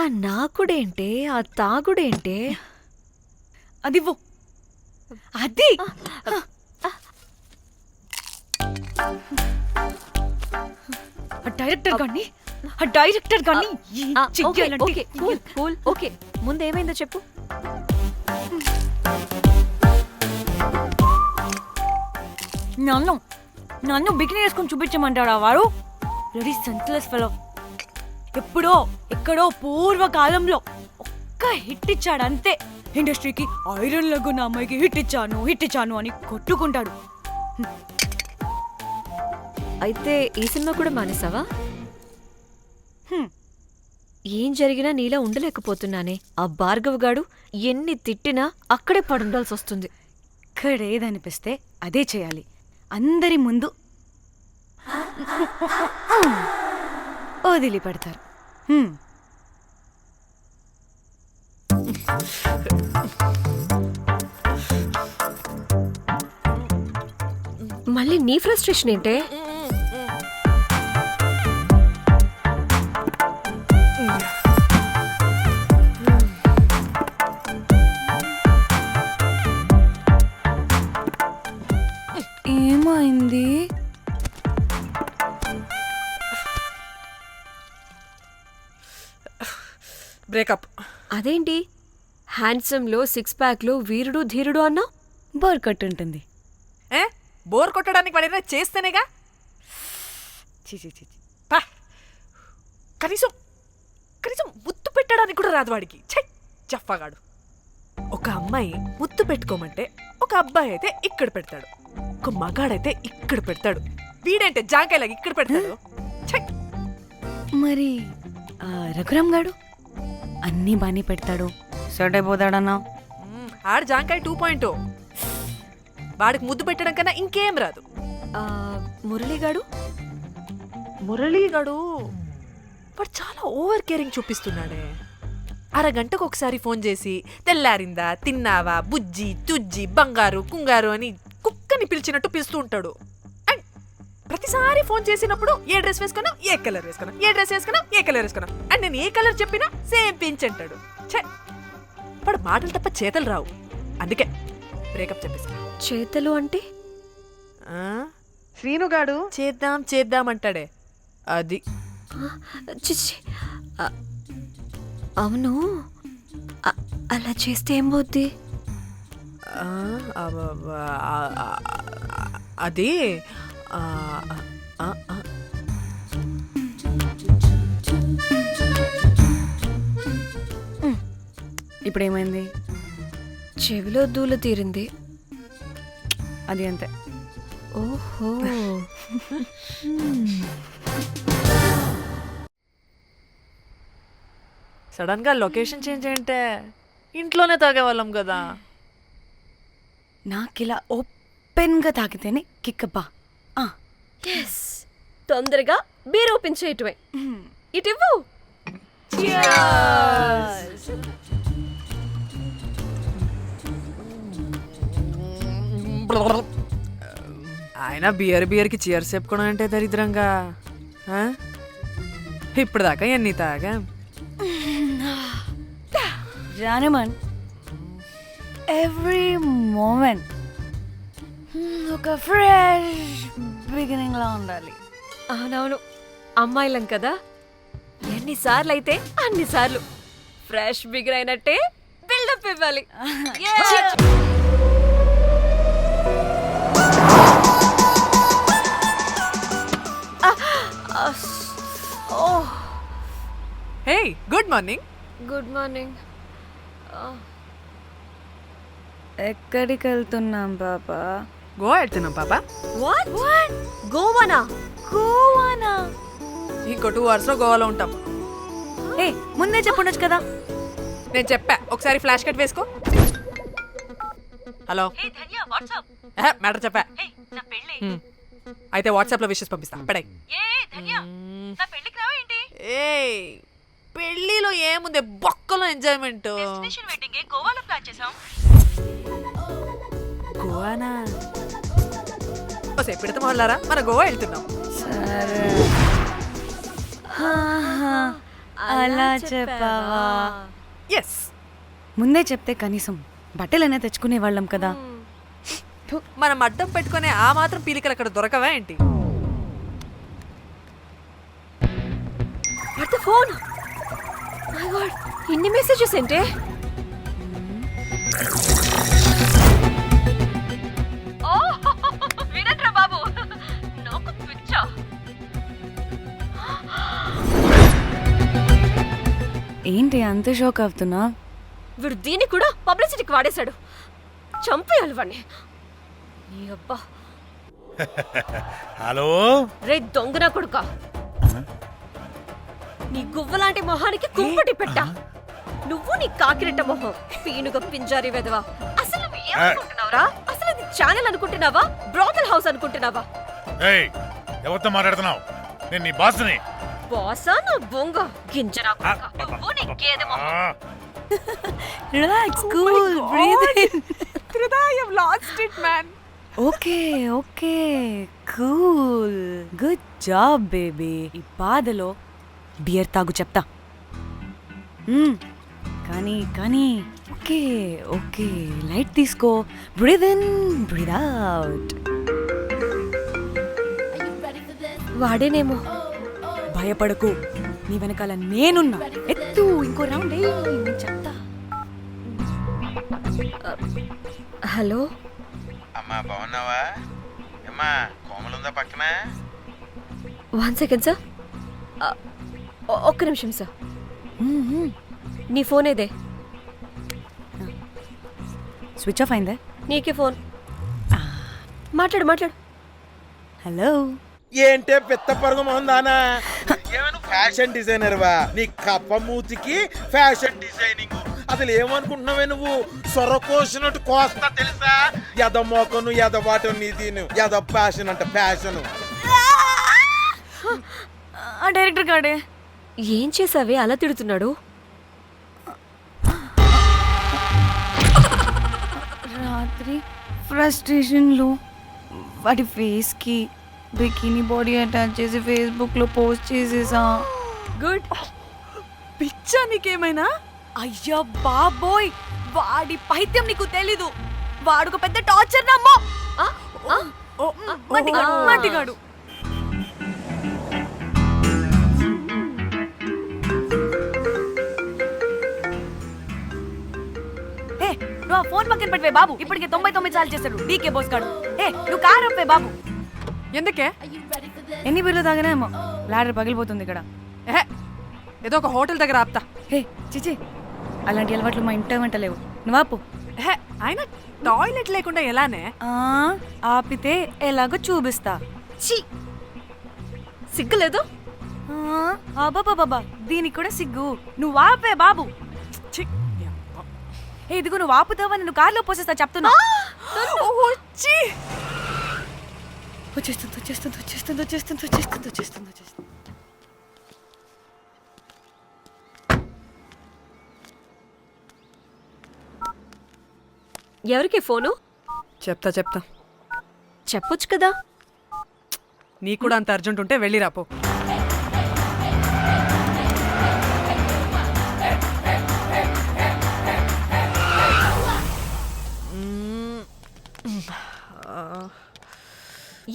ఆ నాకుడేంటే, ఆ తాగుడేంటే? అదివ్వు. అది డైరెక్టర్ గాని ఓకే కూల్ ఓకే. ముందేమైందో చెప్పు. నన్ను బికినీ వేసుకొని చూపించమంటాడా వాడు? Ready senseless fellow. ఎప్పుడో ఎక్కడో పూర్వకాలంలో ఒక్క హిట్ ఇచ్చాడు అంతే. ఇండస్ట్రీకి ఐరన్ లెగ్ నా అమ్మాయికి హిట్ ఇచ్చాను అని కొట్టుకుంటాడు. అయితే ఈ సినిమా కూడా మానేసావా? ఏం జరిగినా నీలా ఉండలేకపోతున్నానే. ఆ భార్గవ్ గాడు ఎన్ని తిట్టినా అక్కడే పడుండాల్సి వస్తుంది. ఇక్కడేదనిపిస్తే అదే చేయాలి. అందరి ముందు వదిలిపెడతారు. మళ్ళీ నీ ఫ్రస్ట్రేషన్ ఏంటే? ఏమైంది? బ్రేకప్. అదేంటి హ్యాండ్సమ్ లో 6 ప్యాక్ లో వీరుడు ధీరుడు అన్నా? బోర్ కట్టుంటుంది. బోర్ కొట్టడానికి వాడైనా చేస్తేనేగా. పా, కనీసం ముద్దు పెట్టడానికి కూడా రాదు వాడికి. జఫాగాడు. ఒక అమ్మాయి ముద్దు పెట్టుకోమంటే ఒక అబ్బాయి అయితే ఇక్కడ పెడతాడు, ఒక మగాడైతే ఇక్కడ పెడతాడు. వీడంటే జాంకాయలాగా ఇక్కడ పెడతాడు. మరి రఘురామ్ గాడు అన్నీ బానే పెడతాడు, సెట్ అయిపోతాడన్నా. ఆడు జాంకాయ 2.0. వాడికి ముద్దు పెట్టడం కన్నా ఇంకేం రాదు. మురళీగాడు వాడు చాలా ఓవర్ కేరింగ్ చూపిస్తున్నాడే. అరగంటకు ఒకసారి ఫోన్ చేసి తెల్లారిందా, తిన్నావా, బుజ్జి, తుజ్జి, బంగారు, కుంగారు అని కుక్కని పిలిచినట్టు పిలుస్తూ ఉంటాడు. అండ్ ప్రతిసారి ఫోన్ చేసినప్పుడు ఏ డ్రెస్ వేసుకున్నావు, ఏ కలర్ వేసుకున్నావు, ఏ డ్రెస్ వేసుకున్నావు, ఏ కలర్ వేసుకున్నావు అండ్ నేను ఏ కలర్ చెప్పినా సేమ్ పించ్ అంటాడు. వాడు మాటలు తప్ప చేతలు రావు. అందుకే బ్రేకప్ చెప్పేసా. చేతలు అంటే శ్రీనుగాడు చేద్దాం అంటాడే అది. చిచ్చి, అవును అలా చేస్తే ఏమవుద్ది? అది ఇప్పుడేమైంది? చెవిలో దూల తీరింది. అది అంతే. ఓహో. సడన్ గా లొకేషన్ చేంజ్ అంటే ఇంట్లోనే తాగేవాళ్ళం కదా. నాకిలా ఓపెన్ గా తాగితేనే కిక్కబ్బా. తొందరగా బీర్ ఓపెన్ చేయటమే. ఇటివ్వు. ఆయన బియర్కి చీర్స్ చెప్పుకోవడం అంటే దరిద్రంగా. ఇప్పుడు దాకా ఎన్ని తాగా జానమన్. ఎవ్రీ మూమెంట్ ఒక ఫ్రెష్ బిగినింగ్ లా ఉండాలి. అవునవును, అమ్మాయిలం కదా, ఎన్నిసార్లు అయితే అన్నిసార్లు ఫ్రెష్ బిగిన్ అయినట్టే బిల్డప్ ఇవ్వాలి. హే, గుడ్ మార్నింగ్. Good morning. ఎక్కడికి వెళ్తున్నాం పాపా? గోవా వెళ్తున్నాం పాపా. వాట్? గోవానా? ఇంకో 2 hours లో గోవాలో ఉంటాం. ఏ ముందే చెప్పుండొచ్చు కదా. నేను చెప్పా, ఒకసారి ఫ్లాష్ కట్ వేసుకో. హలో మ్యాటర్ చెప్పా. అయితే వాట్సాప్ లో విషెస్ పంపిస్తా. పడాయి. పెళ్లిలో ఏముంది, బొక్కలో ఎంజాయ్మెంట్. గోవానా? పెడతా మొదలారా, మన గోవా వెళ్తున్నాం. సరే అలా చెప్పావా? ఎస్. ముందే చెప్తే కనీసం బట్టలైనా తెచ్చుకునే వాళ్ళం కదా. మనం అడ్డం పెట్టుకునే ఆ మాత్రం పీలికలు అక్కడ దొరకవా ఏంటి? What the phone? My God, ఇన్ని మెసేజెస్ ఏంటే? ఓ వీరేంద్ర బాబు, నాకు పిచ్చా. ఏంటి అంత షాక్ అవుతున్నా? వీడు దీన్ని కూడా పబ్లిసిటీకి వాడేశాడు. చంపేయాలి వాడిని. నీ అబ్బా. హలో రే దొంగన కొడుక, నీ గువ్వలాంటి మొహానికి కుంపటి పెట్టా. నువ్వు నీ కాకిరెట్ట మొహం, పీనుగ పింజారి వెదవా. అసలు నువ్వు ఏమనుకుంటున్నావురా? అసలు ఇది ఛానల్ అనుకుంటున్నావా, బ్రోకల్ హౌస్ అనుకుంటున్నావా? ఏయ్ ఎవరితో మాట్లాడుతున్నావు? నేను నీ బాస్ని. బాసా నా బొంగ గింజరా కొడుక, నువ్వు నీ గేదె మొహం. Relax, cool, breathe in. Trida, you've lost it, man. Okay okay, cool, good job baby. ఈ బాధలో బియర్ తాగు చెప్తా. కానీ కానీ ఓకే ఓకే, లైట్ తీసుకో. Breathe in, breathe out. వాడేనేమో. భయపడకు, నీ వెనకాల నేనున్నా. ఎత్తు, ఇంకో రౌండ్ నేను చెప్తా. హలో అమ్మా బాగున్నావా? అమ్మా కోమలుందా పక్కన? 1 సెకండ్ సార్. ఒక్క నిమిషం సార్. నీ ఫోన్ ఏదే? స్విచ్ ఆఫ్ అయిందే. నీకే ఫోన్. మాట్లాడు మాట్లాడు. హలో. ఏంటే పెద్ద పరుగు మొహందానా? ఏమైనా ఫ్యాషన్ డిజైనర్ వా? నీ కప్ప మూతికి ఫ్యాషన్ డిజైనింగ్. అసలు ఏమనుకుంటున్నావే నువ్వు? సొర కోసినట్టు కోస్తా తెలుసా? ఎద మోకను ఎద వాటను నీ దీను ఎద ఫ్యాషన్ అంట ఫ్యాషన్. డైరెక్టర్ గాడే ఏం చేసావే అలా తిడుతున్నాడు? రాత్రి ఫ్రస్ట్రేషన్లో వాడి ఫేస్కి బికినీ బాడీ అటాచ్ చేసి ఫేస్బుక్లో పోస్ట్ చేసేసా. గుడ్. పిచ్చా నీకేమైనా? అయ్యా బాబోయ్, వాడి పైత్యం నీకు తెలీదు. వాడుక పెద్ద టార్చర్ నమ్మో. మట్టిగాడు. నువ్వు ఆ ఫోన్ పక్కన పెట్టవే బాబు. ఇప్పటికే 99 సార్లు చేశాడు డీకే బోస్ గాడు. నువ్వు కారు అప్పే బాబు. ఎందుకే? ఎన్ని బిర్లు తాగినామో లాడర్ పగిలిపోతుంది ఇక్కడ. ఏదో ఒక హోటల్ దగ్గర ఆపుతా. చిచి, అలాంటి అలవాట్లు మా ఇంట వెంట లేవు. నువ్వు ఆపు. ఆయన టాయిలెట్ లేకుండా ఎలానే? ఆపితే ఎలాగో చూపిస్తా. ఛీ, సిగ్గులేదు? బాబా దీనికి కూడా సిగ్గు. నువ్వు ఆపే బాబు. ఇదిగో నువ్వు ఆపుతావని నువ్వు కార్లో పోసేస్తా చెప్తున్నా. వచ్చేస్తుంది. ఎవరికి ఫోను? చెప్తా చెప్పొచ్చు కదా. నీ కూడా అంత అర్జెంట్ ఉంటే వెళ్ళి రాపో.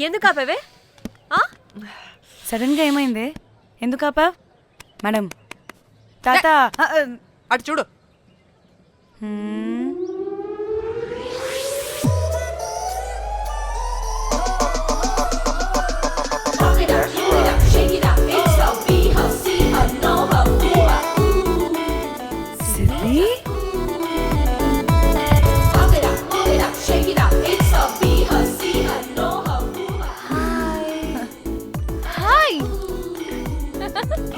ఎందుకు ఆపేవే? సడన్ గా ఏమైంది? ఎందుకు ఆపా? మేడం తాత అటు చూడు.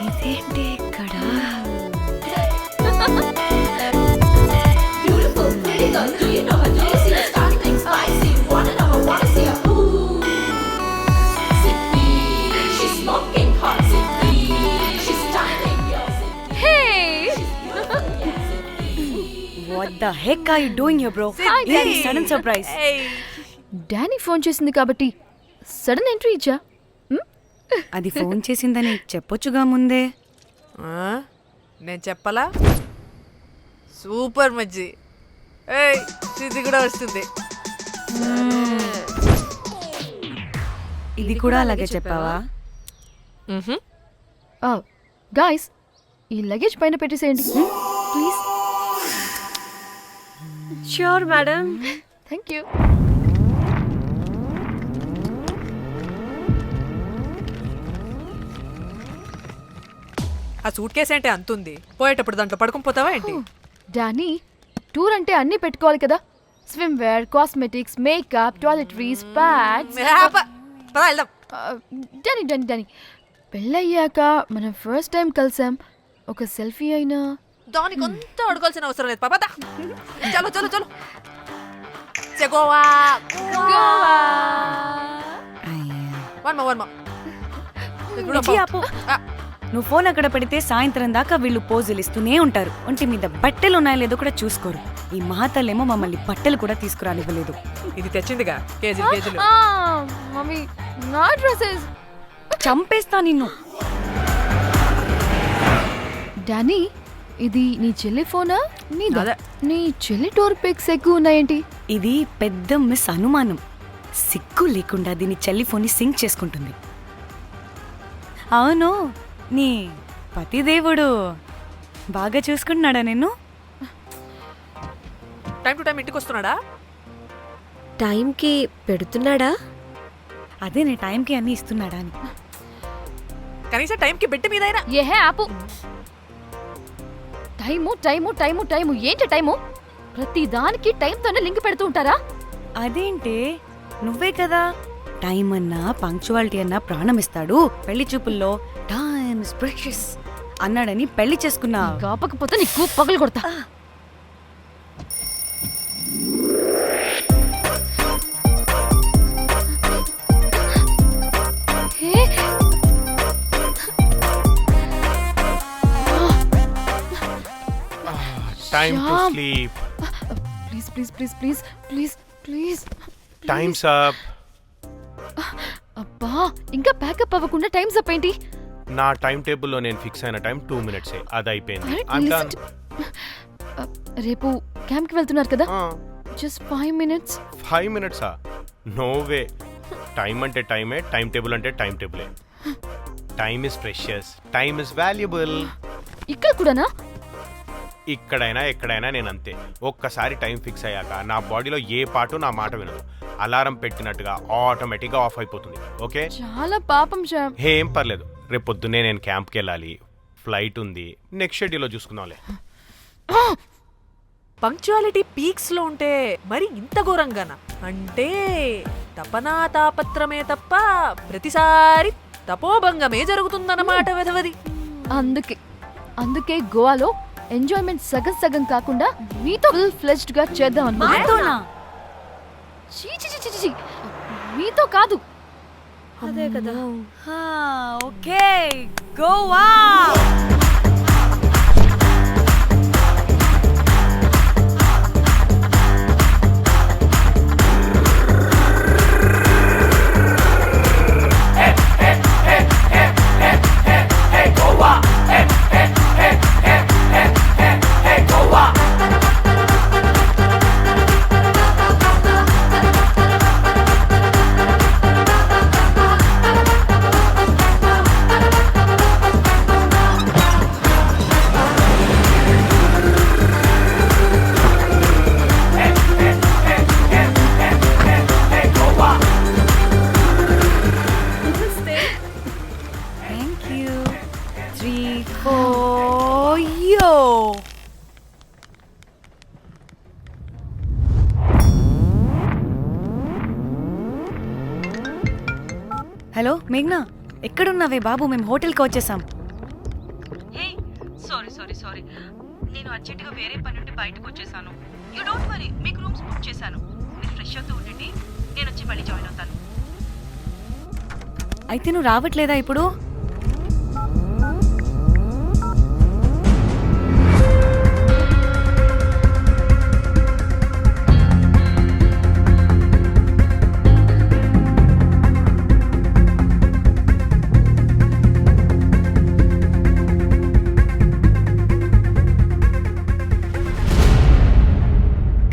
ఇదేంటి ఇక్కడ? What the heck are you doing here, bro? Hey, sudden surprise. Danny phone చేసింది కాబట్టి సడన్ ఎంట్రీ ఇచ్చా. అది ఫోన్ చేసిందని చెప్పొచ్చుగా ముందే. నేను చెప్పలా సూపర్ మజ్జి. ఏయ్ ఇది కూడా వస్తుంది. ఇది కూడా అలాగే చెప్పావా? గాయస్ ఈ లగేజ్ పైన పెట్టేసేయండి please. Sure madam. Thank you. ఆ సూట్ కేసు అంటే అంతుంది, పోయేటప్పుడు దాంట్లో పడుకుని పోతావా ఏంటి? డానీ టూర్ అంటే అన్నీ పెట్టుకోవాలి కదా. Swimwear, cosmetics, makeup, toiletries, pads. పద వెళ్దాం. డానీ డానీ డానీ పెళ్ళయ్యాక మనం ఫస్ట్ టైం కలిసాం. ఒక సెల్ఫీ అయినా. దానికి అంతా అడగాల్సిన అవసరం లేదు పాపా. చలో చలో చలో. గోవా వర్మ. మిర్చి ఆపు. నువ్వు ఫోన్ అక్కడ పెడితే సాయంత్రం దాకా వీళ్ళు పోజులు ఇస్తూనే ఉంటారు. ఒంటి మీద బట్టలు ఉన్నాయో లేదో కూడా చూసుకోరు. ఈ మహాతల్లేమో మమ్మల్ని బట్టలు కూడా తీసుకురానివ్వలేదు. ఇది తెచ్చిందిగా కేజీలు. మమ్మీ నా డ్రెస్సెస్. చంపేస్తా నిన్ను. డానీ ఇది నీ చెల్లి ఫోనా నీదా? అదే. నీ చెల్లి టూర్ పిక్స్ ఎక్కువ ఉన్నాయేంటి? ఇది పెద్ద మిస్ అనుమానం. సిగ్గు లేకుండా దీని చెల్లి ఫోన్ని సింక్ చేసుకుంటుంది. అవును, నీ పతిదేవుడు బాగా చూసుకుంటున్నాడా నిన్ను? టైం టు టైం ఇంటికి వస్తున్నాడా? టైంకి పెడుతున్నాడా? అదే నీ టైంకి అన్నీ ఇస్తున్నాడా అని. కనీసం టైంకి బెట్టి మీదైనా. ఏహే ఆపు. టైము టైము టైము టైము ఏంటి టైము? ప్రతి దానికి టైంతోనే లింక్ పెడుతూ ఉంటారా? అదేంటే నువ్వే కదా టైం అన్నా పంక్చువాలిటీ అన్నా ప్రాణం ఇస్తాడు, పెళ్లి చూపుల్లో టైమ్ ఇస్ ప్రెషియస్ అన్నాడని పెళ్లి చేసుకున్నా. కాపకపోతే నీకు పగలు కొడతా. Time to Shyam. sleep. Please please please please please please. Time's up. అబ్బా ఇంకా ప్యాకప్ అవ్వకుండా టైం అప్ ఏంటి? నా టైం టేబుల్లో నేను ఫిక్స్ అయిన టైం 2 minutes. అది అయిపోయింది. Alright, I'm listen done. రేపు క్యాంప్కి వెళ్తున్నారు కదా, just 5 minutes. 5 minutes? No way. Time అంటే టైమే, టైం టేబుల్ అంటే టైం టేబులే. Time is precious, time is valuable. ఇక్కడ కూడానా? ఇక్కడైనా ఎక్కడైనా నేను అంతే. ఒక్కసారి టైం ఫిక్స్ అయ్యాక నా బాడీలో ఏ పాటు నా మాట వినదు. అలారం పెట్టినట్టుగా ఆటోమేటిక్గా ఆఫ్ అయిపోతుంది. ఓకే, చాలా పాపం శ్యామ్. ఏం పర్లేదు. రేపు పొద్దున్నే నేను క్యాంప్కి వెళ్ళాలి, ఫ్లైట్ ఉంది. నెక్స్ట్ షెడ్యూల్లో చూసుకుందాంలే. పంక్చువాలిటీ పీక్స్ లో ఉంటే మరి ఇంత ఘోరంగానా? అంటే తపనా తాపత్రమే తప్ప ప్రతిసారి తపోభంగమే జరుగుతుందన్నమాట వెధవది. అందుకే గోవాలో ఎంజాయ్మెంట్ సగం సగం కాకుండా మీతో ఫుల్ ఫ్లెజ్డ్ గా చేద్దాం అనుకున్నా. చీ చీ చీ చీ చీ. మీతో కాదు. అదే కదా. Okay, Goa. Thank you. 3, 4, yo. Hello మేఘ్నా, ఎక్కడున్నావే బాబు? మేము హోటల్కి వచ్చేసాం. సారీ నేను అర్జెంటుగా వేరే పని నుండి బయటకు వచ్చేసాను. యూ డోంట్ వరీ, మీకు రూమ్స్ బుక్ చేశాను. మీరు ఫ్రెష్ అవుతూ ఉండండి, నేను వచ్చి మళ్ళీ జాయిన్ అవుతాను. అయితే నువ్వు రావట్లేదా ఇప్పుడు?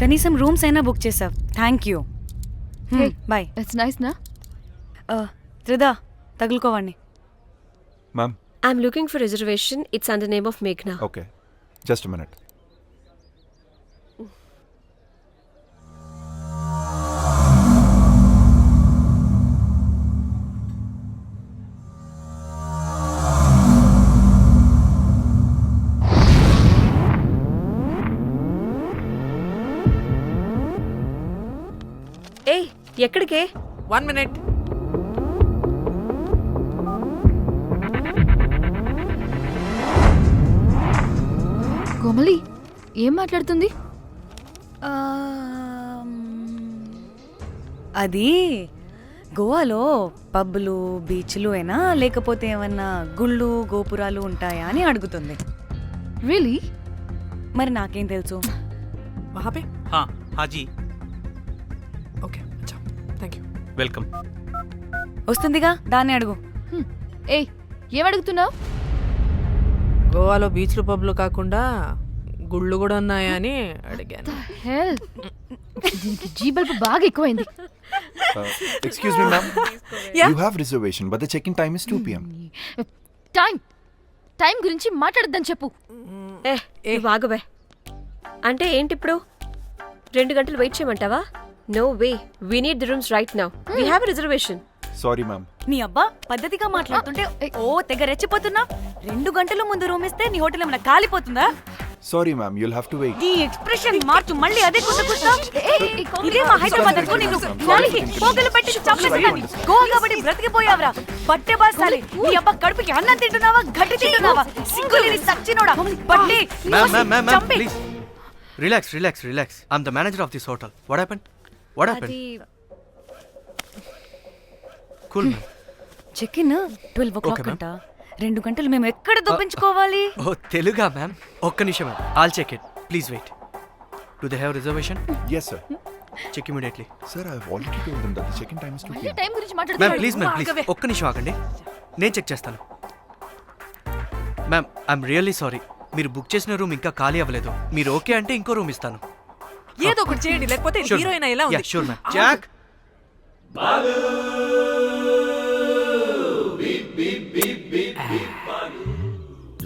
కనీసం రూమ్స్ అయినా బుక్ చేసావు, thank you. Hey. Bye. It's nice నా? త్రిదా తగులుకోవండి. Ma'am I'm looking for reservation. It's under name of మేఘ్నా. Okay, just minute. ఏయ్, ఎక్కడికే? 1 minute. కోమలి ఏం మాట్లాడుతుంది? అది గోవాలో పబ్బులు బీచ్లు అయినా లేకపోతే ఏమన్నా గుళ్ళు గోపురాలు ఉంటాయా అని అడుగుతుంది. రియలీ? మరి నాకేం తెలుసు? वहाँ पे? हाँ जी, ओके, अच्छा, थैंक यू. वेलकम. వస్తుందిగా, దాన్ని అడుగు. ఏయ్ ఏం అడుగుతున్నావు? గోవాలో బీచ్లు పబ్లు కాకుండా గుళ్ళు కూడా ఉన్నాయా అని అడిగాను. హెల్, దీనికి జీ బల్బ్ బాగా ఎక్కువైంది. Excuse me ma'am, Yeah. You have reservation but the check in time is 2 PM. Time గురించి మాట్లాడద్దని చెప్పు. ఏ బాగుబే. అంటే ఏంటి ఇప్పుడు 2 గంటలు వెయిట్ చేయమంటావా? No way, we need the rooms right now. We have a reservation. Sorry ma'am. నీ అబ్బా పద్ధతిగా మాట్లాడుతుంటే ఓ తెగ రెచ్చిపోతున్నా. 2 గంటల ముందు రూమ్ ఇస్తే నీ హోటల్ ఏమైనా కాలిపోతుందా? Sorry ma'am, you'll have to wait. నీ ఎక్స్ప్రెషన్ మార్చు, మళ్ళీ అదే కుసకుస్తా. ఇదే మా హైదరాబాద్ అనుకో, నేను నాలికి పోగలు పెట్టి చంపేస్తాను. గోవా కాబట్టి బ్రతికిపోయావరా బట్టే బాసాలి. నీ అబ్బా కడుపుకి అన్నం తింటున్నావా, గడ్డి తింటున్నావా? సింగులేని సచ్చినోడా బట్టే. Ma'am, చంపే. please. Relax. I'm the manager of this hotel. What happened? అది Cool, ma'am. Check in 12 o'clock Okay, ma'am. అంట. 2 గంటలు మేము ఎక్కడ దొప్పించుకోవాలి? Oh, Teluga, ma'am. ఒక్క నిమిషం, ma'am. I'll check it. Please wait. Do they have reservation? Yes sir. Check immediately. Sir, I have already told them that the check in time is 2 PM. Time గురించి Ma'am, మాట్లాడుతున్నాడు. please. ఒక్క నిమిషం ఆగండి. నేను check చేస్తాను. Ma'am, I'm really sorry. మీరు book చేసిన room ఇంకా ఖాళీ అవ్వలేదు. మీరు ఓకే అంటే ఇంకో రూమ్ ఇస్తాను. ఏదో ఒకటి చేయండి, లేకపోతే హీరోయిన్ ఎలా ఉంది? Sure ma'am. Jack,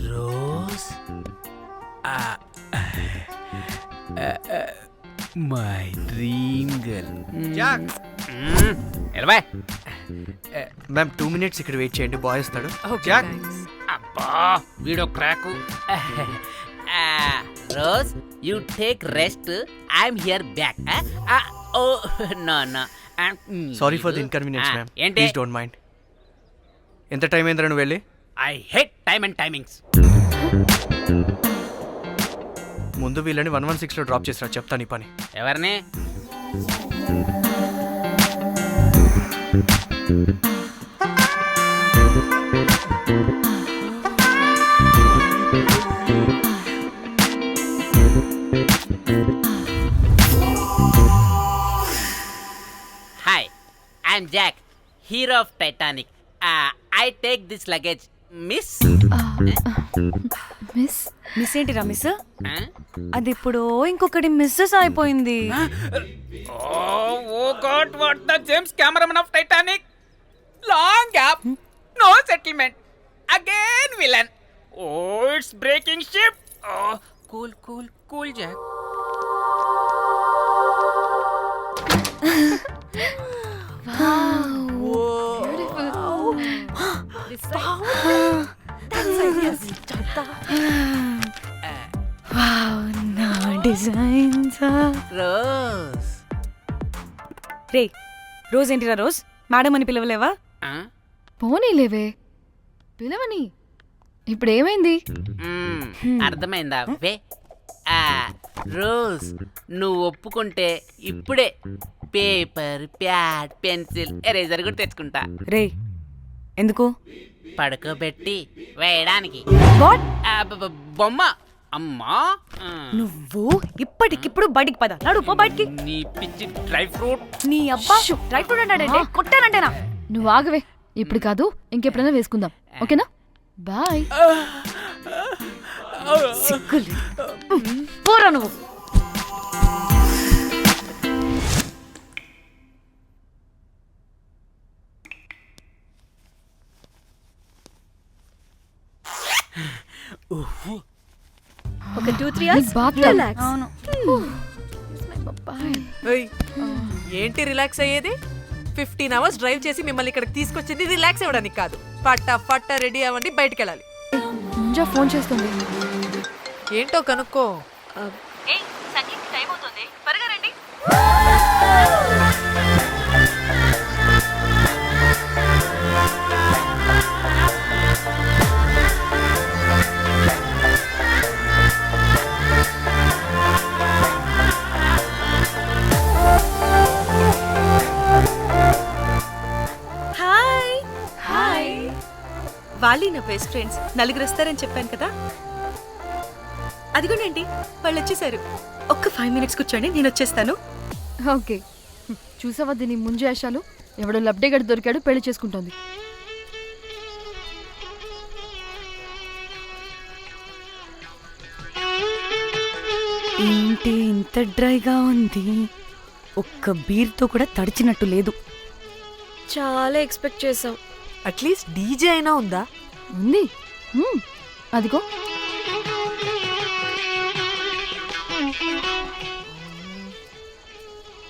Rose, my dream girl. Jack. ఎలవా. మ్యామ్ 2 minutes ఇక్కడ వెయిట్ చేయండి, బాయ్ వస్తాడు. Okay, Jack. thanks. అబ్బా వీడో crack. Rose, you take rest. I'm here back. Oh no. Sorry for the inconvenience ma'am. ఏంటి? Please don't mind. ఎంత time అయిందిరా నువ్వు వెళ్ళి? I hate time and timings. ముందు వీళ్ళని 116లో డ్రాప్ చేసినా, చెప్తాను ఈ పని. ఎవరిని? Hi, I'm Jack, hero of Titanic. I take this luggage. Miss miss ఏంటిరా మిస్? అది ఇప్పుడు ఇంకొకటి మిస్సెస్ అయిపోయింది. Oh god, what the James cameraman of Titanic. Long gap, no settlement, again villain. Oh it's breaking ship. Cool Jack. నా designs. Rose. రే Rose ఏంటిరా Rose? Madam అని పిలవలేవా? పోనీలేవే, పిలవని. ఇప్పుడు ఏమైంది? అర్థమైందా? వే రోజ్, నువ్వు ఒప్పుకుంటే ఇప్పుడే పేపర్, ప్యాడ్, పెన్సిల్, ఎరేజర్ కూడా తెచ్చుకుంటా. రే ఎందుకు? పడుకోబెట్టి వేయడానికి. వాట్? బొమ్మ. అమ్మా, నువ్వు ఇప్పటికిప్పుడు బయటికి పద. నడు పో బయటికి. నీ పిచ్చి డ్రై ఫ్రూట్. నీ అబ్బా డ్రై ఫ్రూట్ అన్నాడంటే కొట్టానంటేనా? నువ్వు ఆగవే, ఇప్పుడు కాదు ఇంకెప్పుడైనా వేసుకుందాం, ఓకేనా? బాయ్. సిగ్గులు పోరా నువ్వు. ఒక 2-3 hours రిలాక్స్. అవును. ఏయ్, ఏంటి రిలాక్స్ అయ్యేది? 15 hours డ్రైవ్ చేసి మిమ్మల్ని ఇక్కడికి తీసుకొచ్చింది రిలాక్స్ అవ్వడానికి కాదు. ఫట్ట రెడీ అవ్వండి, బయటికి వెళ్ళాలి. ముంజా ఫోన్ చేస్తుంది. ఏంటో కనుక్కో. ఏయ్ సంగీత్ టైం అవుతుంది త్వరగా రండి. హాయ్. హాయ్. వాళ్ళే నా బెస్ట్ ఫ్రెండ్స్. నలుగురు వస్తారని చెప్పాను కదా. అదిగోనండి వాళ్ళు వచ్చేసారు. ఒక్క 5 minutes కూర్చోండి, నేను వచ్చేస్తాను. ఓకే, చూసావా దీని ముంజేషాలు? ఎవడో లబ్డేగడ్ దొరికాడు, పెళ్లి చేసుకుంటోంది. ఏంటి ఇంత డ్రైగా ఉంది? ఒక్క బీర్తో కూడా తడిచినట్టు లేదు. చాలా ఎక్స్పెక్ట్ చేసాం. అట్లీస్ట్ డీజే అయినా ఉందా? ఉంది. అదిగో.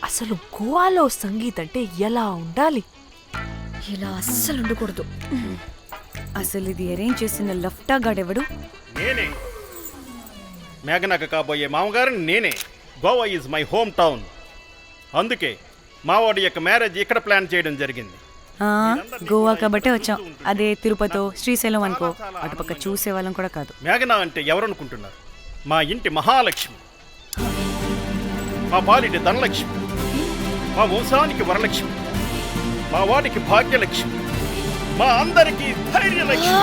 అసలు గోవాలో సంగీత్ అంటే ఎలా ఉండాలి? ఇలా అస్సలు ఉండకూడదు. అసలు ఇది అరేంజ్ చేసిన లఫ్టా గాడెవడు? నేనే మేఘనకు కాబోయే మామగారిని నేనే. Goa is my home town. అందుకే మావాడి యొక్క మ్యారేజ్ ఇక్కడ ప్లాన్ చేయడం జరిగింది. గోవా కాబట్టే వచ్చాం. అదే తిరుపతి శ్రీశైలం అనుకో, అటుపక్క చూసే వాళ్ళం కూడా కాదు. మేఘన అంటే ఎవరనుకుంటున్నారు? మా ఇంటి మహాలక్ష్మి, మా పాలిటి ధనలక్ష్మి, మా వంశానికి వరలక్ష్మి, మా వాడికి భాగ్యలక్ష్మి, మా అందరికీ ధైర్యలక్ష్మి.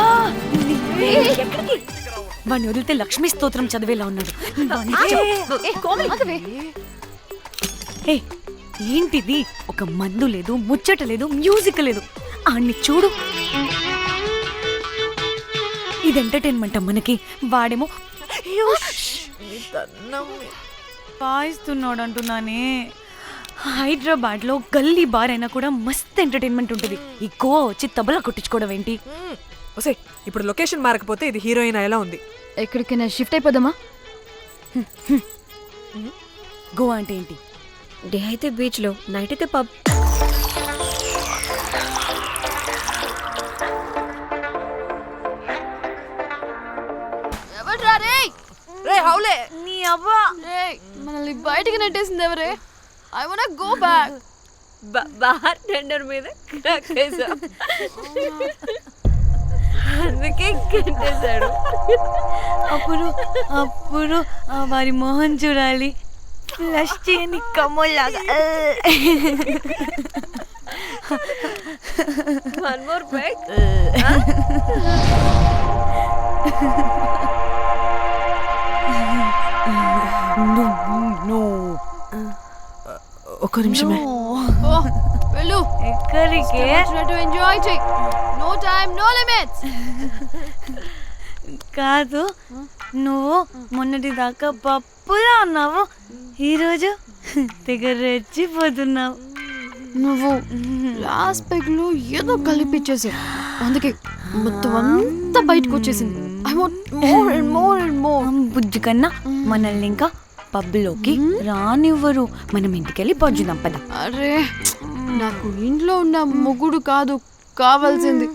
వాడిని వదిలితే లక్ష్మీ స్తోత్రం చదివేలా ఉన్నాడు. ఏ, ఏంటిది? ఒక మందు లేదు, ముచ్చట లేదు, మ్యూజిక్ లేదు. ఆడిని చూడు. ఇది ఎంటర్టైన్మెంట్ మనకి. వాడేమో పాయిస్తున్నాడు అంటున్నానే. హైదరాబాద్ లో గల్లీ బార్ అయినా కూడా మస్త్ ఎంటర్టైన్మెంట్ ఉంటుంది. ఈ గోవా వచ్చి తబలా కొట్టించుకోవడం ఏంటి? ఒసే, ఇప్పుడు లొకేషన్ మారకపోతే ఇది హీరోయిన్ ఎలా ఉంది? ఎక్కడికైనా షిఫ్ట్ అయిపోదామా? గోవా అంటే ఏంటి? డే అయితే బీచ్ లో, నైట్ అయితే పబ్. రే హౌలే, నీ అవ్వా మనల్ని బయటికి నెట్టేసింది ఎవరే? I want go back. Bar tender మీద క్రాక్ వేసాం, అందుకే కట్టేశాడు. అప్పుడు అప్పుడు వారి మొహం చూడాలి, ఫ్లష్ చేయని కమ్మోలాగా. One more back. ఒక్క నిమిషమే. వెళ్ళు. ఎక్కడికే? ఎంజాయ్ చెయ్. No time, no limits. కాదు, నువ్వు మొన్నటి దాకా పప్పులా ఉన్నావు, ఈరోజు తెగ రెచ్చిపోతున్నావు. నువ్వు లాస్ట్ పెగ్ లో ఏదో కలిపిచ్చేసావు, అందుకే మొత్తం అంతా బయటకు వచ్చేసింది. I want more and more and more. బుజ్జి కన్నా మనల్ని ఇంకా పబ్లోకి రానివ్వరు. మనం ఇంటికెళ్ళి పజ్జుదాం పద. అరే, నాకు ఇంట్లో ఉన్న మొగుడు కాదు కావాల్సింది.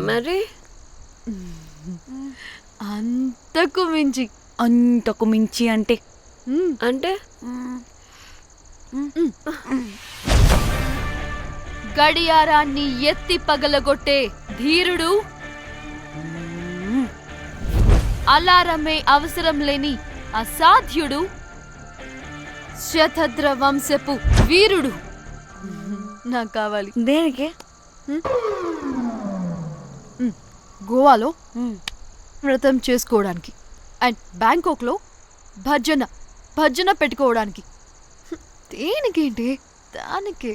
మరి అంతకు మించి. అంతకు మించి అంటే అంటే గడియారాన్ని ఎత్తి పగలగొట్టే ధీరుడు, అలారమే అవసరం లేని అసాధ్యుడు, శతద్ర వంశపు వీరుడు నాకు కావాలి. దేనికి? గోవాలో వ్రతం చేసుకోవడానికి అండ్ బ్యాంకాక్లో భజన పెట్టుకోవడానికి. దేనికేంటి? దానికి.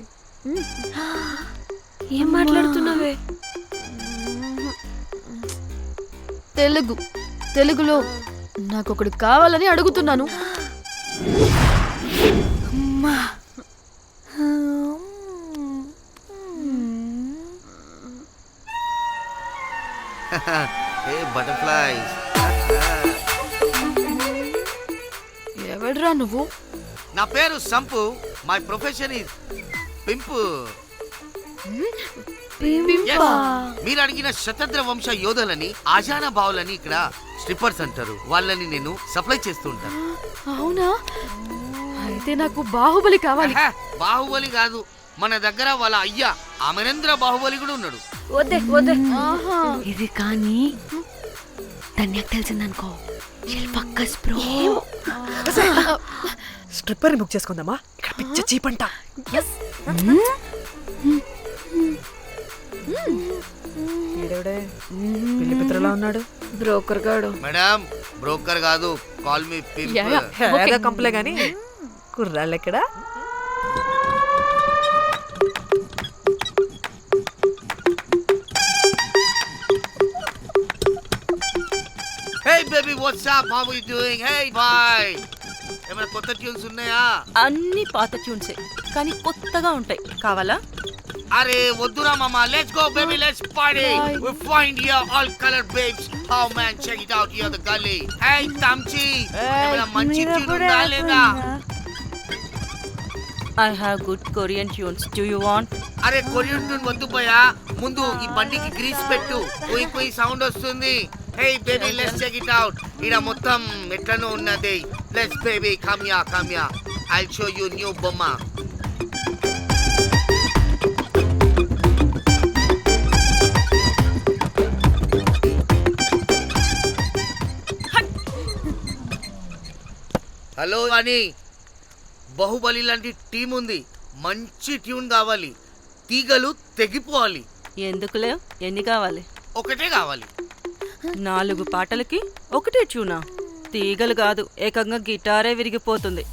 ఏం మాట్లాడుతున్నావే? తెలుగులో నాకొకడు కావాలని అడుగుతున్నాను. A butterflies. ఎవడ్రా నువ్వు? నా పేరు Sampu. My profession is pimp. Yes. మీరు అడిగిన శతద్ర వంశ యోధులని ఆజానా బావులని ఇక్కడ స్ట్రిప్పర్స్ అంటారు. వాళ్ళని నేను సప్లై చేస్తూ ఉంటాను. అవునా? అయితే నాకు బాహుబలి కావాలి. బాహుబలి కాదు, మన దగ్గర వాళ్ళ అయ్యా అమరేంద్ర బాహుబలి కూడా ఉన్నాడు. వద్దే వద్దే. ఇది కానీ ధన్యకు తెలిసిందనుకో ఫక్కస్ బ్రో. స్ట్రిప్పర్ బుక్ చేసుకుందామా? ఇక్కడ పిచ్చ చీపంట. పిల్లి పిత్రలా ఉన్నాడు. బ్రోకర్ గాడు. మేడం బ్రోకర్ కాదు, కాల్ మీ హేగా కంపలే గాని కుర్రాళ్ళు ఎక్కడ? Hey baby, what's up? How are you doing? Hey bye. ఏమైనా కొత్త ట్యూన్స్ ఉన్నాయా? అన్ని పాత ట్యూన్సే కానీ కొత్తగా ఉంటాయి. కావాలా? అరే వద్దురా మామ, let's go baby, let's party. We find here all color babes. Oh man, check it out here the gully. Hey Tamchi, ఏమైనా మంచి ట్యూన్ ఉందా లేదా? I have good Korean tunes. Do you want? అరే కొరియన్ ట్యూన్ వద్దు పోయా, ముందు ఈ బండికి గ్రీస్ పెట్టు. కుయ్ కుయ్ సౌండ్ వస్తుంది. Hey baby, let's check it out. ఇడ మొత్తం ఎట్లనో ఉన్నది. Let's baby, come here. I'll show you new బొమ్మ. హలో అని బాహుబలి లాంటి టీం ఉంది. మంచి ట్యూన్ కావాలి, తీగలు తెగిపోవాలి. ఎందుకులే, ఎన్ని కావాలి? ఒకటే కావాలి. 4 పాటలకి ఒకటే ట్యూనా? తీగలు కాదు, ఏకంగా గిటారే విరిగిపోతుంది.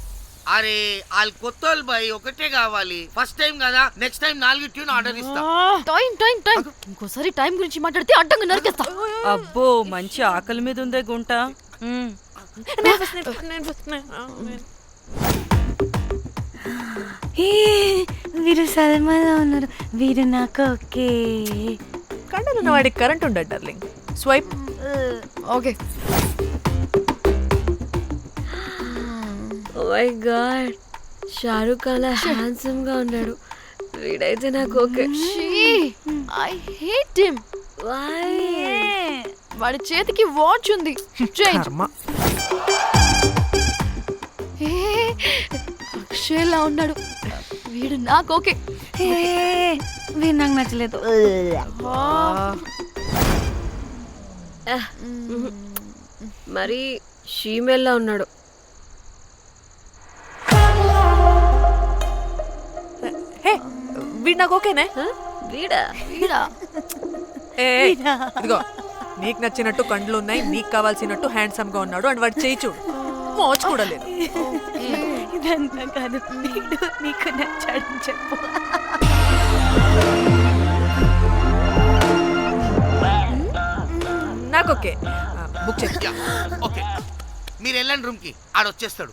అరే వాళ్ళు కొత్త వాళ్ళు బాయ్, ఒకటే కావాలి. ఫస్ట్ టైం కదా, నెక్స్ట్ టైం 4 ట్యూన్ ఆర్డర్ ఇస్తా. టైం ఇంకోసారి టైం గురించి మాట్లాడితే అడ్డంగా నరికేస్తా. అబ్బో మంచి ఆకలి మీద ఉందే గుంట. వీరు సల్మాలో ఉన్నారు. వీరు నాకు ఓకే. కండలున్న వాడికి కరెంట్ ఉండడు darling. Swipe. Okay. Oh my god, Shahrukh అలా హ్యాండ్సమ్ గా ఉన్నాడు. వీడైతే నాకు okay. I hate him. Why? వాడి చేతికి వాచ్ ఉంది. చేంజ్. అక్షయ్లా ఉన్నాడు. వీడు నాకు ఓకే. వీరు నాకు నచ్చలేదు. మరి షీమెల్లా ఉన్నాడు. వీడు నాకు ఓకేనే. వీడా? ఇదిగో, నీకు నచ్చినట్టు కండ్లు ఉన్నాయి, నీకు కావాల్సినట్టు హ్యాండ్సమ్ గా ఉన్నాడు అండ్ వాడు చేయి చూడు, మోచు కూడా లేదు. ఇదంతా కాదు, వీడు నీకు నచ్చాడని చెప్పు. నాకు ఓకే. బుక్ చేసి ఓకే, మీరు వెళ్ళండి రూమ్ కి, ఆడొచ్చేస్తాడు.